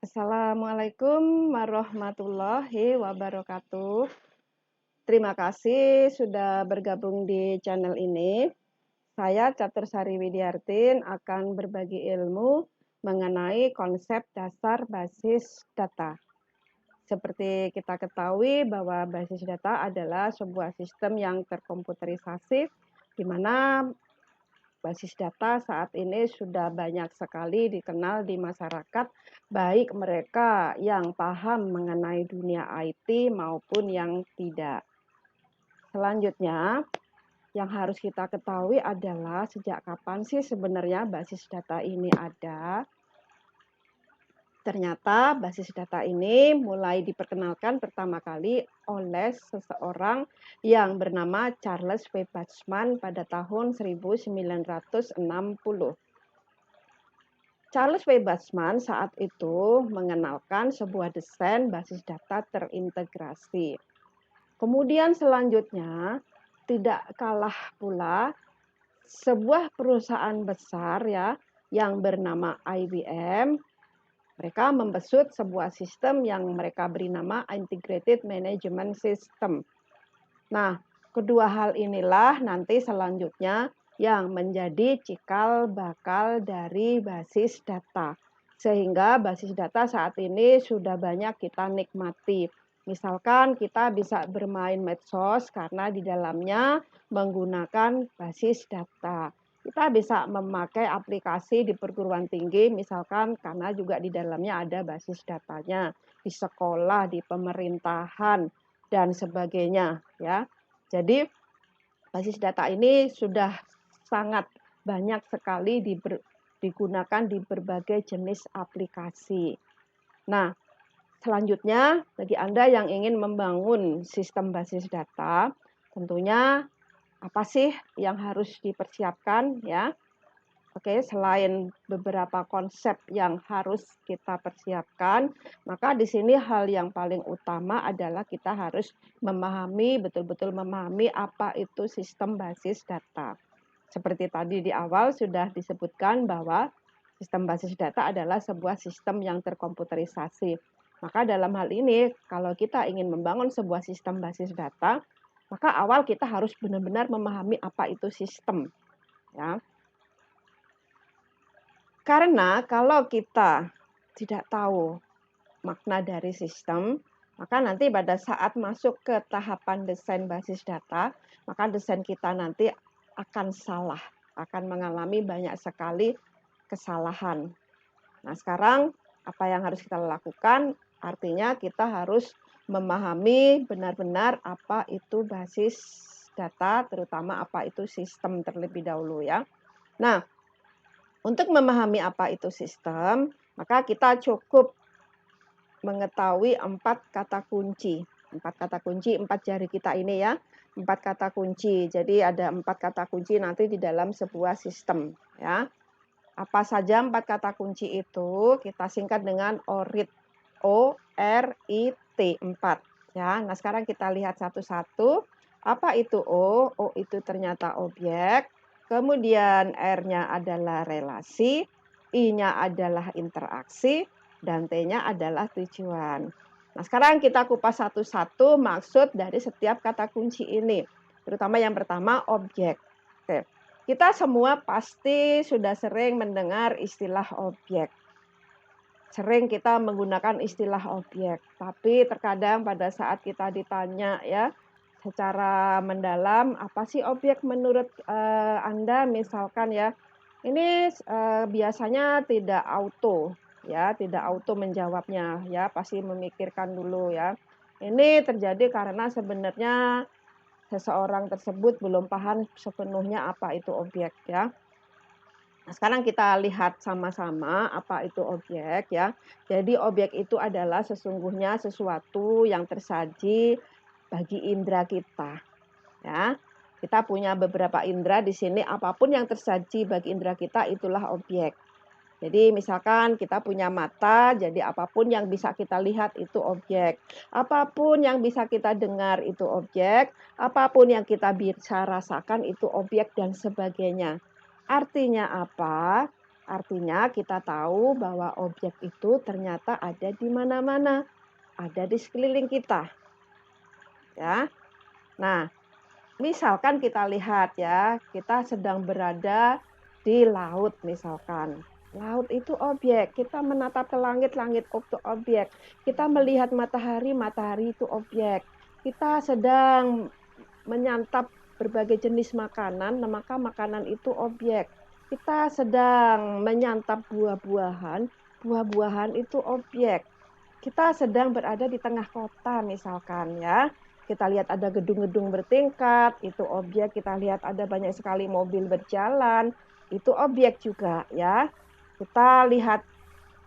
Assalamualaikum warahmatullahi wabarakatuh. Terima kasih sudah bergabung di channel ini. Saya Catursari Widiartin akan berbagi ilmu mengenai konsep dasar basis data. Seperti kita ketahui bahwa basis data adalah sebuah sistem yang terkomputerisasi di mana basis data saat ini sudah banyak sekali dikenal di masyarakat, baik mereka yang paham mengenai dunia IT maupun yang tidak. Selanjutnya, yang harus kita ketahui adalah sejak kapan sih sebenarnya basis data ini ada. Ternyata basis data ini mulai diperkenalkan pertama kali oleh seseorang yang bernama Charles Weisman pada tahun 1960. Charles Weisman saat itu mengenalkan sebuah desain basis data terintegrasi. Kemudian selanjutnya, tidak kalah pula sebuah perusahaan besar ya yang bernama IBM. Mereka membesut sebuah sistem yang mereka beri nama Integrated Management System. Nah, kedua hal inilah nanti selanjutnya yang menjadi cikal bakal dari basis data. Sehingga basis data saat ini sudah banyak kita nikmati. Misalkan kita bisa bermain medsos karena di dalamnya menggunakan basis data. Kita bisa memakai aplikasi di perguruan tinggi misalkan karena juga di dalamnya ada basis datanya, di sekolah, di pemerintahan dan sebagainya ya. Jadi basis data ini sudah sangat banyak sekali digunakan di berbagai jenis aplikasi. Nah, selanjutnya bagi Anda yang ingin membangun sistem basis data, tentunya apa sih yang harus dipersiapkan ya? Oke, selain beberapa konsep yang harus kita persiapkan, maka di sini hal yang paling utama adalah kita harus betul-betul memahami apa itu sistem basis data. Seperti tadi di awal sudah disebutkan bahwa sistem basis data adalah sebuah sistem yang terkomputerisasi. Maka dalam hal ini, kalau kita ingin membangun sebuah sistem basis data, maka awal kita harus benar-benar memahami apa itu sistem. Ya. Karena kalau kita tidak tahu makna dari sistem, maka nanti pada saat masuk ke tahapan desain basis data, maka desain kita nanti akan salah, akan mengalami banyak sekali kesalahan. Nah, sekarang apa yang harus kita lakukan? Artinya kita harus memahami benar-benar apa itu basis data, terutama apa itu sistem terlebih dahulu ya. Nah, untuk memahami apa itu sistem, maka kita cukup mengetahui 4 kata kunci. 4 kata kunci, 4 jari kita ini ya. 4 kata kunci. Jadi ada 4 kata kunci nanti di dalam sebuah sistem ya. Apa saja 4 kata kunci itu? Kita singkat dengan ORIT. O-R-I-T 4 ya. Nah, sekarang kita lihat satu-satu. Apa itu O? O itu ternyata objek. Kemudian R-nya adalah relasi, I-nya adalah interaksi, dan T-nya adalah tujuan. Nah, sekarang kita kupas satu-satu maksud dari setiap kata kunci ini. Terutama yang pertama, objek. Oke. Kita semua pasti sudah sering mendengar istilah objek. Sering kita menggunakan istilah objek, tapi terkadang pada saat kita ditanya ya, secara mendalam, apa sih objek menurut Anda? Misalkan ya, ini biasanya tidak auto ya, tidak auto menjawabnya ya, pasti memikirkan dulu ya. Ini terjadi karena sebenarnya seseorang tersebut belum paham sepenuhnya apa itu objek ya. Nah, sekarang kita lihat sama-sama apa itu objek ya. Jadi objek itu adalah sesungguhnya sesuatu yang tersaji bagi indera kita. Ya. Kita punya beberapa indera di sini, apapun yang tersaji bagi indera kita itulah objek. Jadi misalkan kita punya mata, jadi apapun yang bisa kita lihat itu objek. Apapun yang bisa kita dengar itu objek, apapun yang kita bisa rasakan itu objek dan sebagainya. Artinya apa? Artinya kita tahu bahwa objek itu ternyata ada di mana-mana, ada di sekeliling kita, ya. Nah, misalkan kita lihat ya, kita sedang berada di laut misalkan. Laut itu objek, kita menatap ke langit, langit itu objek. Kita melihat matahari, matahari itu objek. Kita sedang menyantap berbagai jenis makanan, nah maka makanan itu objek. Kita sedang menyantap buah-buahan, buah-buahan itu objek. Kita sedang berada di tengah kota misalkan ya. Kita lihat ada gedung-gedung bertingkat, itu objek. Kita lihat ada banyak sekali mobil berjalan, itu objek juga ya. Kita lihat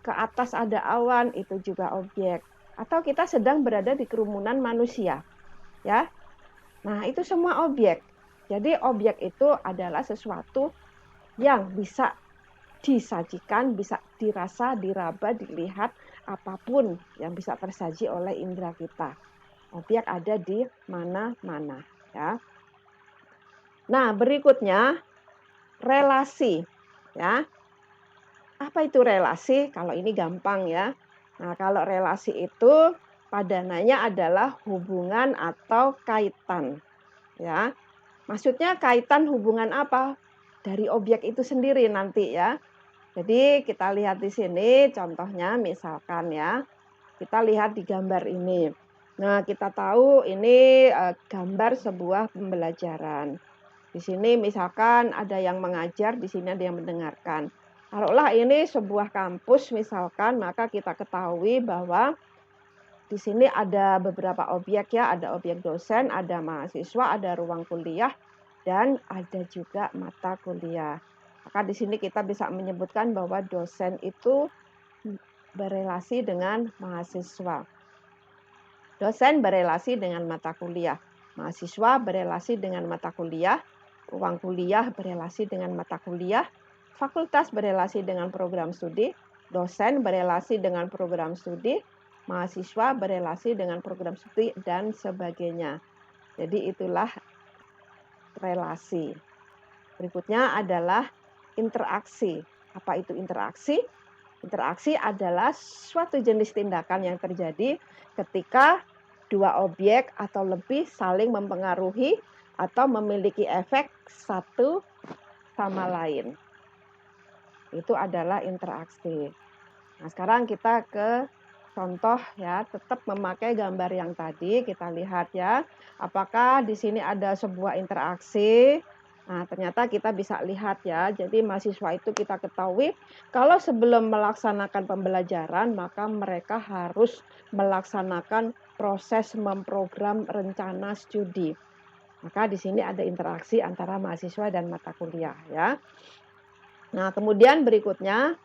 ke atas ada awan, itu juga objek. Atau kita sedang berada di kerumunan manusia ya. Nah, itu semua objek. Jadi objek itu adalah sesuatu yang bisa disajikan, bisa dirasa, diraba, dilihat, apapun yang bisa tersaji oleh indera kita. Objek ada di mana-mana, ya. Nah, berikutnya relasi, ya. Apa itu relasi? Kalau ini gampang ya. Nah, kalau relasi itu padananya adalah hubungan atau kaitan, ya. Maksudnya kaitan hubungan apa? Dari objek itu sendiri nanti ya. Jadi kita lihat di sini contohnya misalkan ya, kita lihat di gambar ini. Nah, kita tahu ini gambar sebuah pembelajaran. Di sini misalkan ada yang mengajar, di sini ada yang mendengarkan. Kalaulah ini sebuah kampus misalkan, maka kita ketahui bahwa di sini ada beberapa objek ya, ada objek dosen, ada mahasiswa, ada ruang kuliah, dan ada juga mata kuliah. Maka di sini kita bisa menyebutkan bahwa dosen itu berelasi dengan mahasiswa. Dosen berelasi dengan mata kuliah. Mahasiswa berelasi dengan mata kuliah. Ruang kuliah berelasi dengan mata kuliah. Fakultas berelasi dengan program studi. Dosen berelasi dengan program studi. Mahasiswa berelasi dengan program studi dan sebagainya. Jadi itulah relasi. Berikutnya adalah interaksi. Apa itu interaksi? Interaksi adalah suatu jenis tindakan yang terjadi ketika dua objek atau lebih saling mempengaruhi atau memiliki efek satu sama lain. Itu adalah interaksi. Nah, sekarang kita ke contoh ya, tetap memakai gambar yang tadi, kita lihat ya. Apakah di sini ada sebuah interaksi? Nah, ternyata kita bisa lihat ya. Jadi mahasiswa itu kita ketahui kalau sebelum melaksanakan pembelajaran, maka mereka harus melaksanakan proses memprogram rencana studi. Maka di sini ada interaksi antara mahasiswa dan mata kuliah ya. Nah, kemudian berikutnya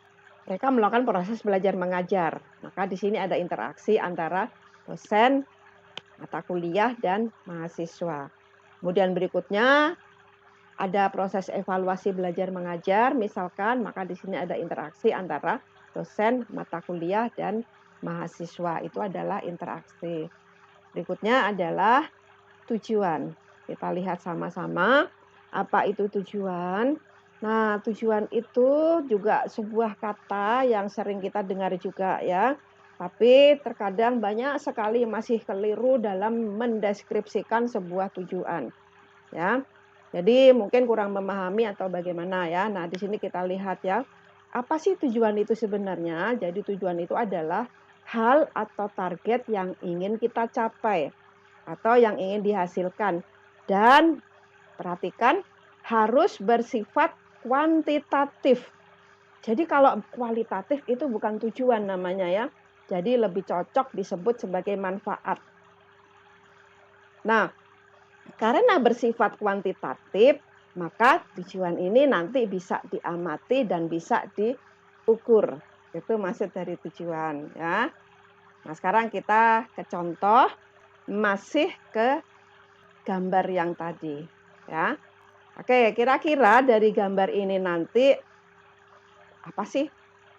mereka melakukan proses belajar mengajar. Maka di sini ada interaksi antara dosen, mata kuliah, dan mahasiswa. Kemudian berikutnya ada proses evaluasi belajar mengajar, misalkan, maka di sini ada interaksi antara dosen, mata kuliah, dan mahasiswa. Itu adalah interaksi. Berikutnya adalah tujuan. Kita lihat sama-sama apa itu tujuan. Nah, tujuan itu juga sebuah kata yang sering kita dengar juga ya. Tapi terkadang banyak sekali masih keliru dalam mendeskripsikan sebuah tujuan. Ya. Jadi mungkin kurang memahami atau bagaimana ya. Nah, di sini kita lihat ya. Apa sih tujuan itu sebenarnya? Jadi tujuan itu adalah hal atau target yang ingin kita capai atau yang ingin dihasilkan. Dan perhatikan harus bersifat kuantitatif. Jadi kalau kualitatif itu bukan tujuan namanya ya. Jadi lebih cocok disebut sebagai manfaat. Nah, karena bersifat kuantitatif, maka tujuan ini nanti bisa diamati dan bisa diukur. Itu maksud dari tujuan ya. Nah, sekarang kita ke contoh, masih ke gambar yang tadi ya. Oke, kira-kira dari gambar ini nanti apa sih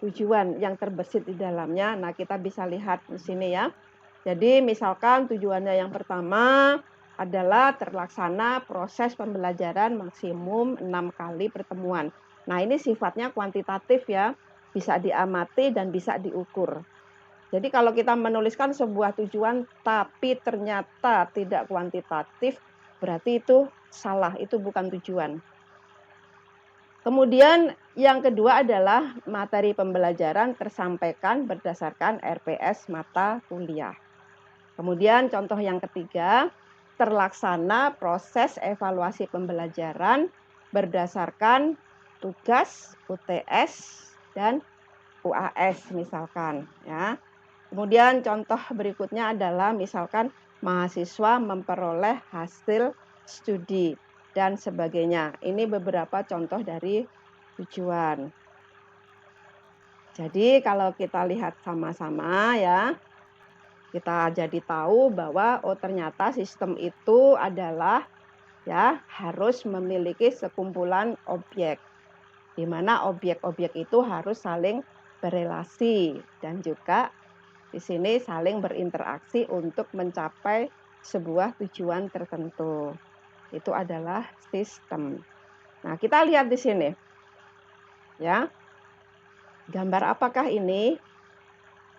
tujuan yang terbesit di dalamnya? Nah, kita bisa lihat di sini ya. Jadi misalkan tujuannya yang pertama adalah terlaksana proses pembelajaran maksimum 6 kali pertemuan. Nah, ini sifatnya kuantitatif ya, bisa diamati dan bisa diukur. Jadi kalau kita menuliskan sebuah tujuan tapi ternyata tidak kuantitatif, berarti itu salah, itu bukan tujuan. Kemudian yang kedua adalah materi pembelajaran tersampaikan berdasarkan RPS mata kuliah. Kemudian contoh yang ketiga, terlaksana proses evaluasi pembelajaran berdasarkan tugas, UTS, dan UAS misalkan ya. Kemudian contoh berikutnya adalah misalkan mahasiswa memperoleh hasil studi dan sebagainya. Ini beberapa contoh dari tujuan. Jadi kalau kita lihat sama-sama ya, kita jadi tahu bahwa oh ternyata sistem itu adalah ya harus memiliki sekumpulan objek, di mana objek-objek itu harus saling berelasi dan juga di sini saling berinteraksi untuk mencapai sebuah tujuan tertentu. Itu adalah sistem. Nah, kita lihat di sini. Ya. Gambar apakah ini?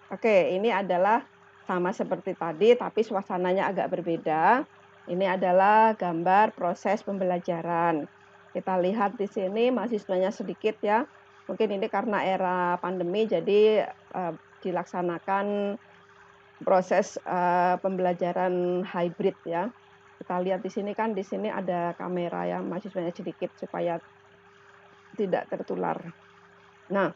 Oke, ini adalah sama seperti tadi tapi suasananya agak berbeda. Ini adalah gambar proses pembelajaran. Kita lihat di sini mahasiswanya sedikit ya. Mungkin ini karena era pandemi jadi dilaksanakan proses pembelajaran hybrid ya. Kita lihat di sini kan di sini ada kamera ya, mahasiswanya sedikit supaya tidak tertular. Nah,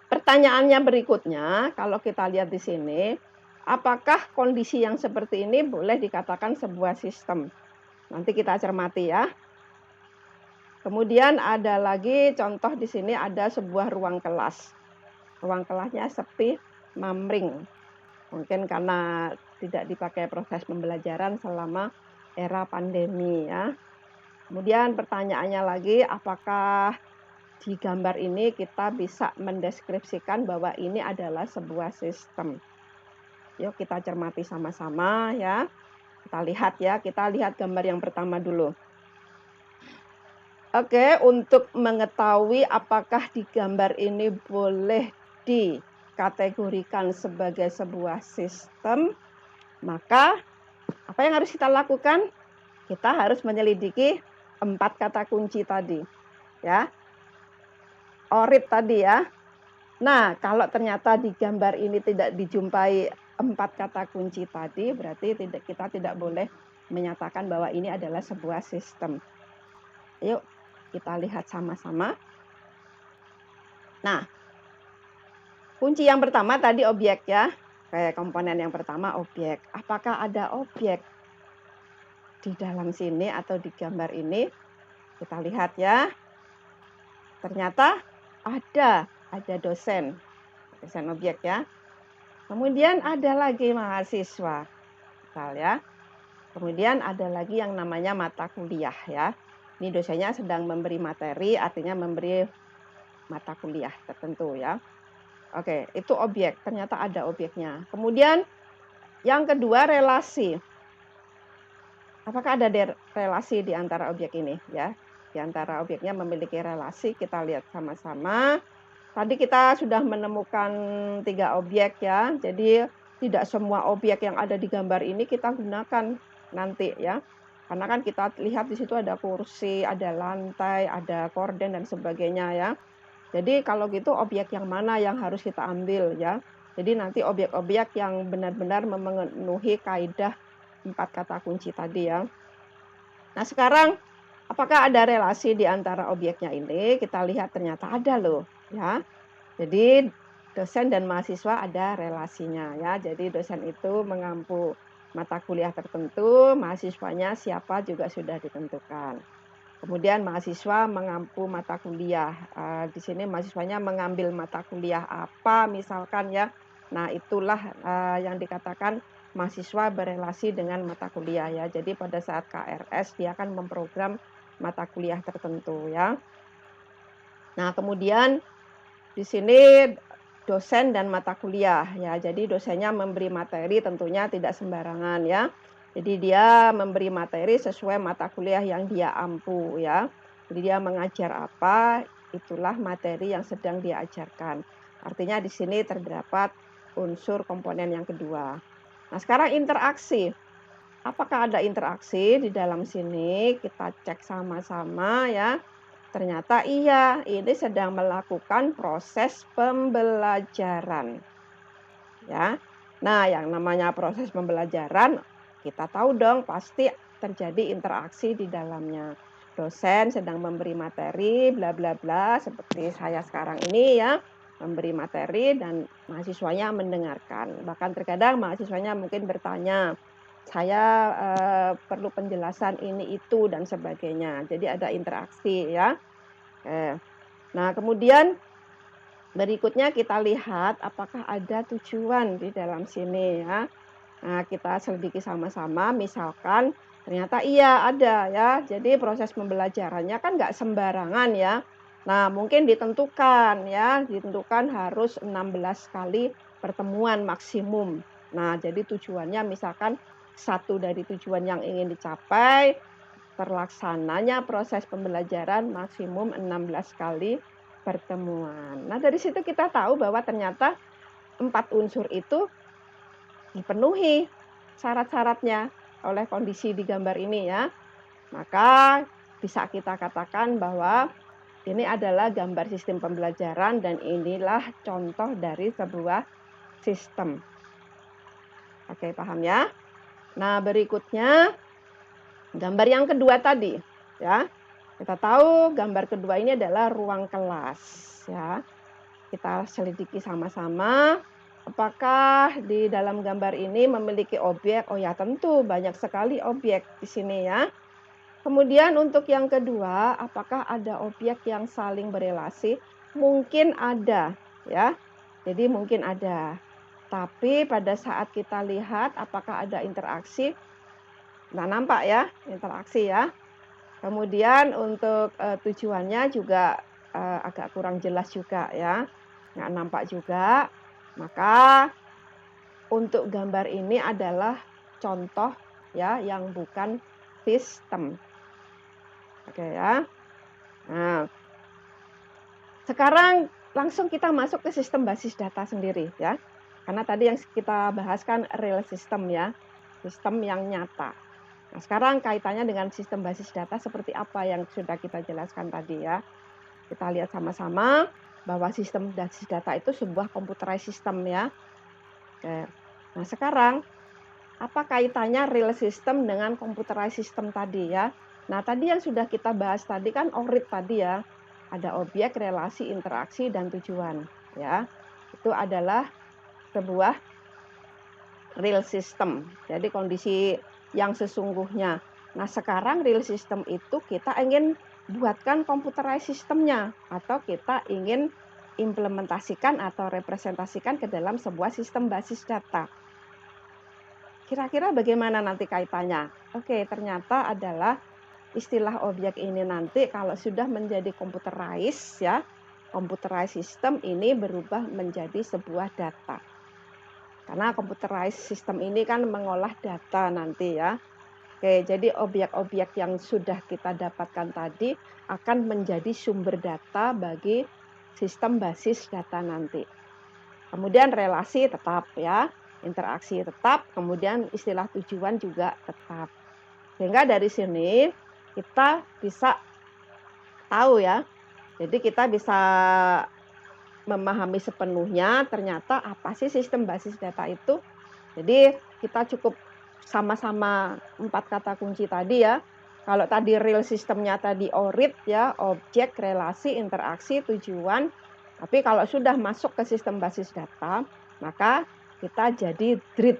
pertanyaannya berikutnya, kalau kita lihat di sini, apakah kondisi yang seperti ini boleh dikatakan sebuah sistem? Nanti kita cermati ya. Kemudian ada lagi contoh di sini ada sebuah ruang kelas. Ruang kelasnya sepi, mamring. Mungkin karena tidak dipakai proses pembelajaran selama era pandemi ya. Kemudian pertanyaannya lagi, apakah di gambar ini kita bisa mendeskripsikan bahwa ini adalah sebuah sistem. Yuk kita cermati sama-sama ya. Kita lihat ya, kita lihat gambar yang pertama dulu. Oke, untuk mengetahui apakah di gambar ini boleh dikategorikan sebagai sebuah sistem, maka apa yang harus kita lakukan? Kita harus menyelidiki 4 kata kunci tadi. Ya. ORID tadi ya. Nah, kalau ternyata di gambar ini tidak dijumpai 4 kata kunci tadi, berarti kita tidak boleh menyatakan bahwa ini adalah sebuah sistem. Yuk, kita lihat sama-sama. Nah, kunci yang pertama tadi objek ya. Kayak komponen yang pertama objek. Apakah ada objek di dalam sini atau di gambar ini? Kita lihat ya. Ternyata ada dosen objek ya. Kemudian ada lagi mahasiswa, misal ya. Kemudian ada lagi yang namanya mata kuliah ya. Ini dosennya sedang memberi materi, artinya memberi mata kuliah tertentu ya. Oke, itu objek, ternyata ada objeknya. Kemudian yang kedua relasi. Apakah ada relasi di antara objek ini ya? Di antara objeknya memiliki relasi, kita lihat sama-sama. Tadi kita sudah menemukan 3 objek ya. Jadi tidak semua objek yang ada di gambar ini kita gunakan nanti ya. Karena kan kita lihat di situ ada kursi, ada lantai, ada korden dan sebagainya ya. Jadi kalau gitu objek yang mana yang harus kita ambil ya. Jadi nanti objek-objek yang benar-benar memenuhi kaidah 4 kata kunci tadi ya. Nah, sekarang apakah ada relasi di antara objeknya ini? Kita lihat ternyata ada loh ya. Jadi dosen dan mahasiswa ada relasinya ya. Jadi dosen itu mengampu mata kuliah tertentu, mahasiswanya siapa juga sudah ditentukan. Kemudian mahasiswa mengampu mata kuliah. Di sini mahasiswanya mengambil mata kuliah apa misalkan ya. Nah, itulah yang dikatakan mahasiswa berelasi dengan mata kuliah ya. Jadi pada saat KRS dia akan memprogram mata kuliah tertentu ya. Nah, kemudian di sini dosen dan mata kuliah ya. Jadi dosennya memberi materi tentunya tidak sembarangan ya. Jadi dia memberi materi sesuai mata kuliah yang dia ampu ya. Jadi dia mengajar apa, itulah materi yang sedang diajarkan. Artinya di sini terdapat unsur komponen yang kedua. Nah, sekarang interaksi. Apakah ada interaksi di dalam sini? Kita cek sama-sama ya. Ternyata iya, ini sedang melakukan proses pembelajaran. Ya. Nah, yang namanya proses pembelajaran, kita tahu dong pasti terjadi interaksi di dalamnya. Dosen sedang memberi materi, bla bla bla, seperti saya sekarang ini ya, memberi materi dan mahasiswanya mendengarkan. Bahkan terkadang mahasiswanya mungkin bertanya, saya perlu penjelasan ini itu dan sebagainya. Jadi ada interaksi ya. Nah, kemudian berikutnya kita lihat apakah ada tujuan di dalam sini ya. Nah, kita selidiki sama-sama, misalkan ternyata iya ada ya. Jadi proses pembelajarannya kan nggak sembarangan ya. Nah, mungkin ditentukan ya, ditentukan harus 16 kali pertemuan maksimum. Nah, jadi tujuannya misalkan satu dari tujuan yang ingin dicapai, terlaksananya proses pembelajaran maksimum 16 kali pertemuan. Nah, dari situ kita tahu bahwa ternyata 4 unsur itu dipenuhi syarat-syaratnya oleh kondisi di gambar ini ya. Maka bisa kita katakan bahwa ini adalah gambar sistem pembelajaran dan inilah contoh dari sebuah sistem. Oke, paham ya? Nah, berikutnya gambar yang kedua tadi ya. Kita tahu gambar kedua ini adalah ruang kelas ya. Kita selidiki sama-sama apakah di dalam gambar ini memiliki objek. Oh ya, tentu banyak sekali objek di sini ya. Kemudian untuk yang kedua, apakah ada objek yang saling berelasi? Mungkin ada ya. Jadi mungkin ada. Tapi pada saat kita lihat apakah ada interaksi, nggak nampak ya interaksi ya. Kemudian untuk tujuannya juga agak kurang jelas juga ya, nggak nampak juga. Maka untuk gambar ini adalah contoh ya yang bukan sistem. Oke ya. Nah, sekarang langsung kita masuk ke sistem basis data sendiri ya. Karena tadi yang kita bahas kan real system ya, sistem yang nyata. Nah, sekarang kaitannya dengan sistem basis data seperti apa yang sudah kita jelaskan tadi ya. Kita lihat sama-sama bahwa sistem basis data itu sebuah computerized system ya. Oke. Nah, sekarang apa kaitannya real system dengan computerized system tadi ya? Nah, tadi yang sudah kita bahas tadi kan ORID tadi ya. Ada objek, relasi, interaksi, dan tujuan ya. Itu adalah sebuah real system. Jadi kondisi yang sesungguhnya. Nah, sekarang real system itu kita ingin buatkan computerized systemnya atau kita ingin implementasikan atau representasikan ke dalam sebuah sistem basis data. Kira-kira bagaimana nanti kaitannya? Oke, ternyata adalah istilah objek ini nanti kalau sudah menjadi computerized ya, computerized system ini berubah menjadi sebuah data. Karena computerized system ini kan mengolah data nanti ya. Oke, jadi objek-objek yang sudah kita dapatkan tadi akan menjadi sumber data bagi sistem basis data nanti. Kemudian relasi tetap ya, interaksi tetap, kemudian istilah tujuan juga tetap. Sehingga dari sini kita bisa tahu ya. Jadi kita bisa memahami sepenuhnya ternyata apa sih sistem basis data itu. Jadi kita cukup sama-sama 4 kata kunci tadi ya. Kalau tadi real sistemnya tadi ORID ya, objek, relasi, interaksi, tujuan. Tapi kalau sudah masuk ke sistem basis data, maka kita jadi DRID.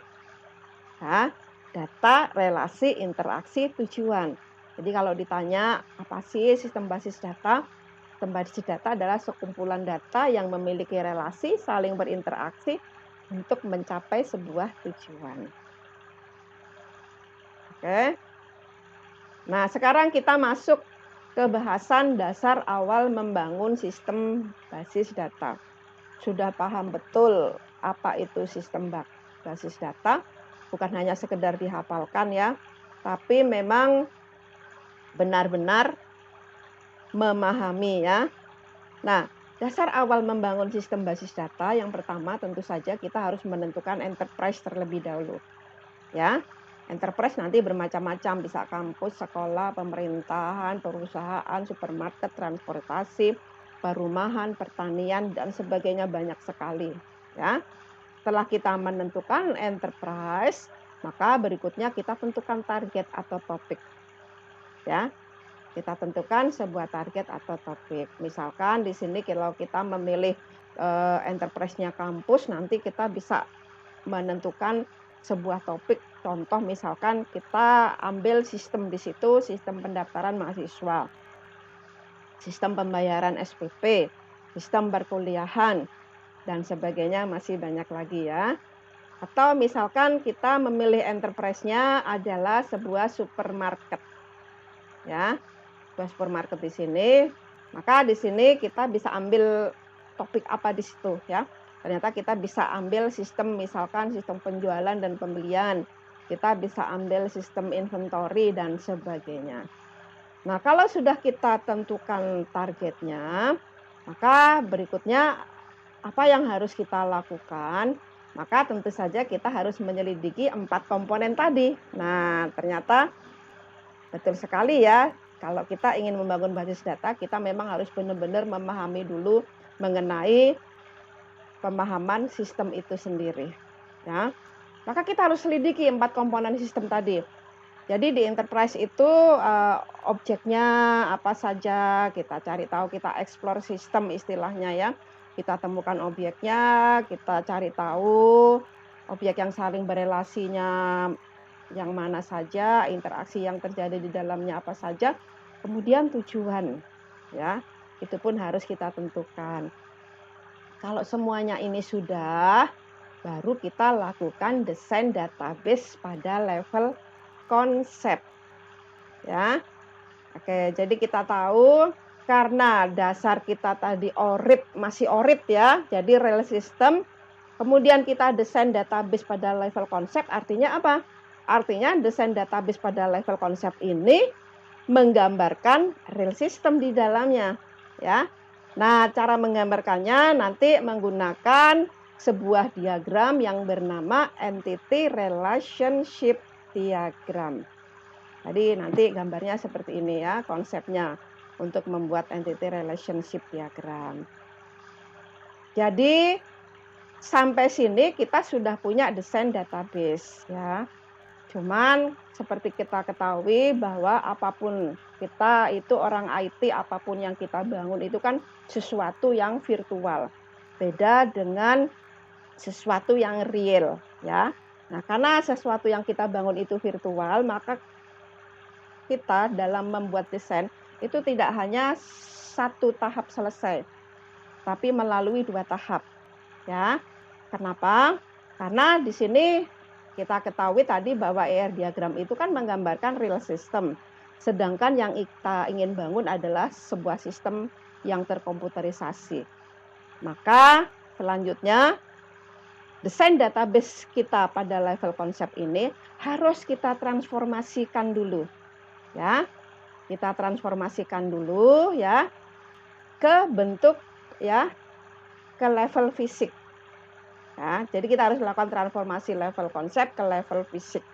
Ya, data, relasi, interaksi, tujuan. Jadi kalau ditanya apa sih sistem basis data? Sistem basis data adalah sekumpulan data yang memiliki relasi, saling berinteraksi untuk mencapai sebuah tujuan. Oke. Nah, sekarang kita masuk ke bahasan dasar awal membangun sistem basis data. Sudah paham betul apa itu sistem basis data? Bukan hanya sekedar dihafalkan ya, tapi memang benar-benar memahami ya. Nah, dasar awal membangun sistem basis data yang pertama tentu saja kita harus menentukan enterprise terlebih dahulu, ya. Enterprise nanti bermacam-macam, bisa kampus, sekolah, pemerintahan, perusahaan, supermarket, transportasi, perumahan, pertanian, dan sebagainya banyak sekali, ya. Setelah kita menentukan enterprise, maka berikutnya kita tentukan target atau topik, ya. Kita tentukan sebuah target atau topik. Misalkan di sini kalau kita memilih, enterprise-nya kampus, nanti kita bisa menentukan sebuah topik. Contoh misalkan kita ambil sistem di situ, sistem pendaftaran mahasiswa, sistem pembayaran SPP, sistem perkuliahan, dan sebagainya masih banyak lagi ya. Atau misalkan kita memilih enterprise-nya adalah sebuah supermarket, ya. Sebuah supermarket di sini, maka di sini kita bisa ambil topik apa di situ ya. Ternyata kita bisa ambil sistem misalkan sistem penjualan dan pembelian, kita bisa ambil sistem inventory dan sebagainya. Nah, kalau sudah kita tentukan targetnya, maka berikutnya apa yang harus kita lakukan? Maka tentu saja kita harus menyelidiki 4 komponen tadi. Nah, ternyata betul sekali ya, kalau kita ingin membangun basis data, kita memang harus benar-benar memahami dulu mengenai pemahaman sistem itu sendiri, ya. Maka kita harus selidiki 4 komponen sistem tadi. Jadi di enterprise itu, objeknya apa saja, kita cari tahu, kita explore sistem istilahnya ya. Kita temukan objeknya, kita cari tahu objek yang saling berelasinya yang mana saja, interaksi yang terjadi di dalamnya apa saja, kemudian tujuan, ya, itu pun harus kita tentukan. Kalau semuanya ini sudah, baru kita lakukan desain database pada level konsep, ya. Oke, jadi kita tahu karena dasar kita tadi masih ORIT ya, jadi real system, kemudian kita desain database pada level konsep, artinya apa? Artinya desain database pada level konsep ini menggambarkan real system di dalamnya, ya. Nah, cara menggambarkannya nanti menggunakan sebuah diagram yang bernama entity relationship diagram. Jadi nanti gambarnya seperti ini ya, konsepnya untuk membuat entity relationship diagram. Jadi sampai sini kita sudah punya desain database ya. Cuman seperti kita ketahui bahwa apapun kita itu orang IT, apapun yang kita bangun itu kan sesuatu yang virtual. Beda dengan sesuatu yang real ya. Nah, karena sesuatu yang kita bangun itu virtual, maka kita dalam membuat desain itu tidak hanya satu tahap selesai, tapi melalui 2 tahap ya. Kenapa? Karena di sini kita ketahui tadi bahwa ER diagram itu kan menggambarkan real system. Sedangkan yang kita ingin bangun adalah sebuah sistem yang terkomputerisasi. Maka selanjutnya desain database kita pada level konsep ini harus kita transformasikan dulu. Ya. Kita transformasikan dulu ya ke bentuk ya, ke level fisik. Ya, jadi kita harus melakukan transformasi level konsep ke level fisik.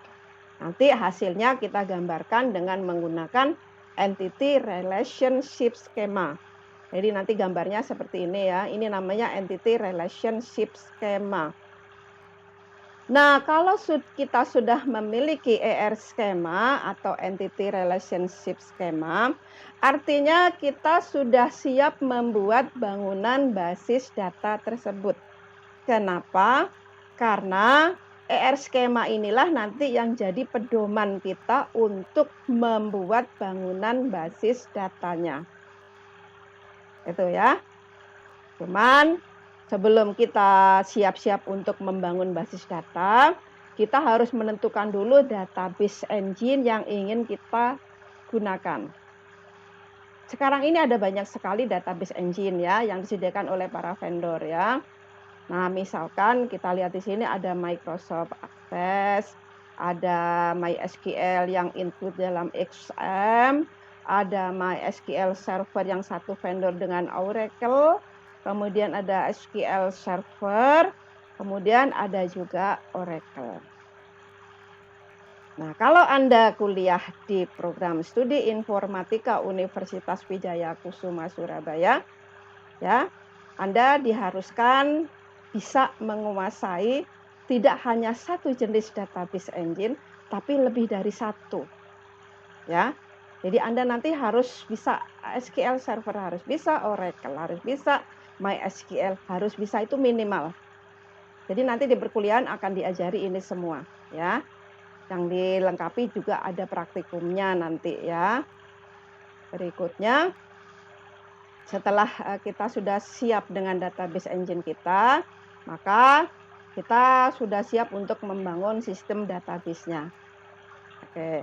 Nanti hasilnya kita gambarkan dengan menggunakan entity relationship schema. Jadi nanti gambarnya seperti ini ya. Ini namanya entity relationship schema. Nah, kalau kita sudah memiliki ER schema atau entity relationship schema, artinya kita sudah siap membuat bangunan basis data tersebut. Kenapa? Karena ER skema inilah nanti yang jadi pedoman kita untuk membuat bangunan basis datanya. Itu ya. Cuman sebelum kita siap-siap untuk membangun basis data, kita harus menentukan dulu database engine yang ingin kita gunakan. Sekarang ini ada banyak sekali database engine ya yang disediakan oleh para vendor ya. Nah, misalkan kita lihat di sini ada Microsoft Access, ada MySQL yang include dalam XM, ada MySQL Server yang satu vendor dengan Oracle, kemudian ada SQL Server, kemudian ada juga Oracle. Nah, kalau Anda kuliah di program studi informatika Universitas Wijaya Kusuma Surabaya, ya, Anda diharuskan bisa menguasai tidak hanya satu jenis database engine, tapi lebih dari satu, ya. Jadi Anda nanti harus bisa SQL Server harus bisa, Oracle harus bisa, MySQL harus bisa, itu minimal. Jadi nanti di perkuliahan akan diajari ini semua, ya. Yang dilengkapi juga ada praktikumnya nanti ya. Berikutnya, setelah kita sudah siap dengan database engine kita, maka kita sudah siap untuk membangun sistem database-nya. Oke.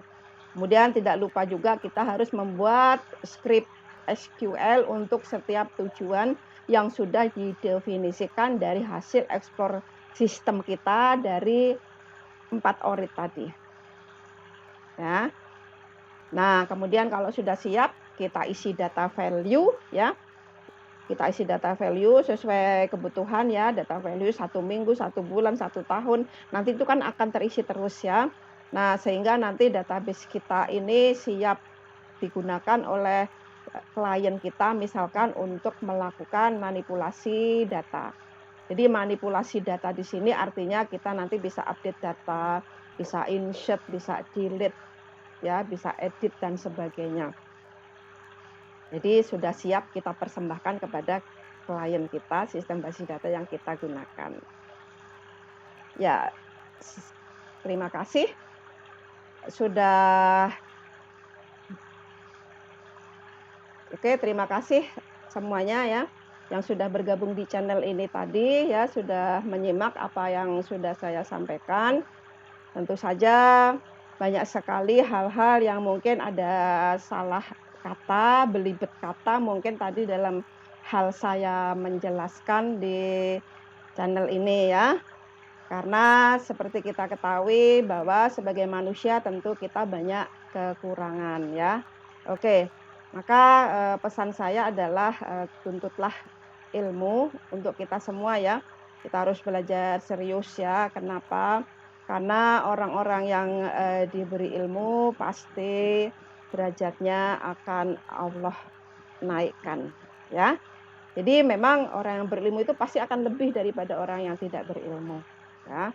Kemudian tidak lupa juga kita harus membuat script SQL untuk setiap tujuan yang sudah didefinisikan dari hasil explore sistem kita dari 4 ORID tadi. Ya. Nah, kemudian kalau sudah siap, kita isi data value ya. Kita isi data value sesuai kebutuhan ya, data value 1 minggu, 1 bulan, 1 tahun. Nanti itu kan akan terisi terus ya. Nah, sehingga nanti database kita ini siap digunakan oleh klien kita misalkan untuk melakukan manipulasi data. Jadi manipulasi data di sini artinya kita nanti bisa update data, bisa insert, bisa delete ya, bisa edit dan sebagainya. Jadi sudah siap kita persembahkan kepada klien kita sistem basis data yang kita gunakan. Ya, terima kasih sudah. Oke, terima kasih semuanya ya yang sudah bergabung di channel ini tadi ya, sudah menyimak apa yang sudah saya sampaikan. Tentu saja banyak sekali hal-hal yang mungkin ada salah kata, belibet kata mungkin tadi dalam hal saya menjelaskan di channel ini ya. Karena seperti kita ketahui bahwa sebagai manusia tentu kita banyak kekurangan ya. Oke, maka pesan saya adalah tuntutlah ilmu untuk kita semua ya. Kita harus belajar serius ya. Kenapa? Karena orang-orang yang diberi ilmu pasti derajatnya akan Allah naikkan ya. Jadi memang orang yang berilmu itu pasti akan lebih daripada orang yang tidak berilmu ya.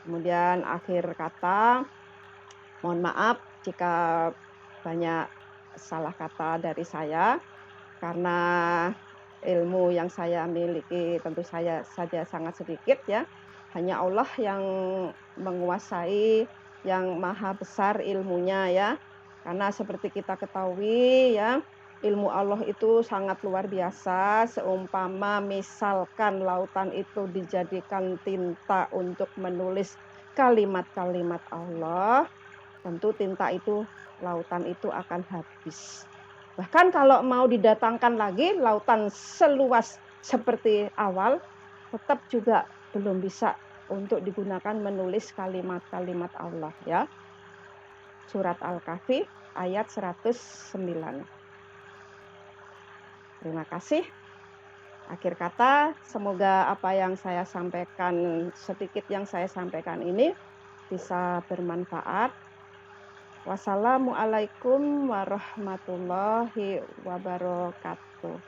Kemudian akhir kata, mohon maaf jika banyak salah kata dari saya karena ilmu yang saya miliki tentu saja sangat sedikit ya. Hanya Allah yang menguasai, yang maha besar ilmunya ya. Karena seperti kita ketahui ya, ilmu Allah itu sangat luar biasa. Seumpama misalkan lautan itu dijadikan tinta untuk menulis kalimat-kalimat Allah, tentu tinta itu, lautan itu akan habis. Bahkan kalau mau didatangkan lagi lautan seluas seperti awal, tetap juga belum bisa untuk digunakan menulis kalimat-kalimat Allah ya. Surat Al-Kahfi ayat 109. Terima kasih. Akhir kata, semoga apa yang saya sampaikan, sedikit yang saya sampaikan ini bisa bermanfaat. Wassalamualaikum warahmatullahi wabarakatuh.